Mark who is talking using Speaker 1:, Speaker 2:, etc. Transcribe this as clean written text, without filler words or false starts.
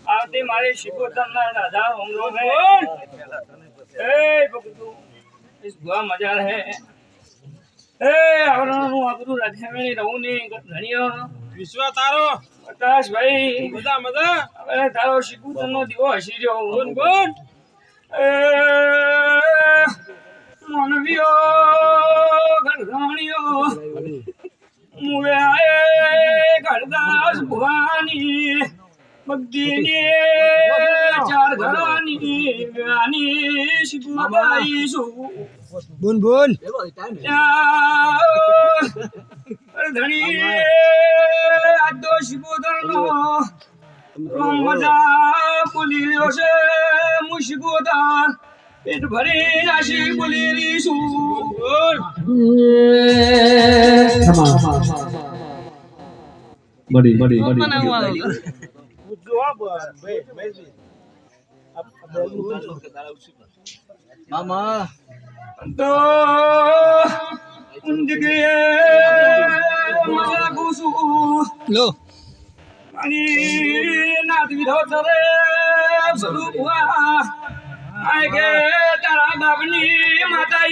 Speaker 1: આવતી મારી શિકોતરના રાજા હોમલો હે એ ભક્તો इस बुआ मजा है ए આવરણનું આબરૂ રાખ્યાની રહુની ધણીઓ વિશ્વા તારો પ્રકાશ ભાઈ મજા મજા હવે તારો શિકોતરનો દીવો હસી રહ્યો બોલ બોલ એ મનવિયો ગણધણીઓ મુવે આયે ગણદાસ ભવાની મગદીની ચાર ઘરાની વ્યાની શિકોબાઈ સુ
Speaker 2: બોલ બોલ
Speaker 1: ધણી આદો શિકોતરનો મજા બોલી રહ્યો છે હું શિકોતર પેટ ભરી રાશી બોલી રહી છું
Speaker 3: બડી
Speaker 2: મામા
Speaker 1: તો ઉંદગીએ મજા ગુસુ
Speaker 2: લો
Speaker 1: ani naat vidho tare સ્વરૂપ આય કે તારા બાપની માતાઈ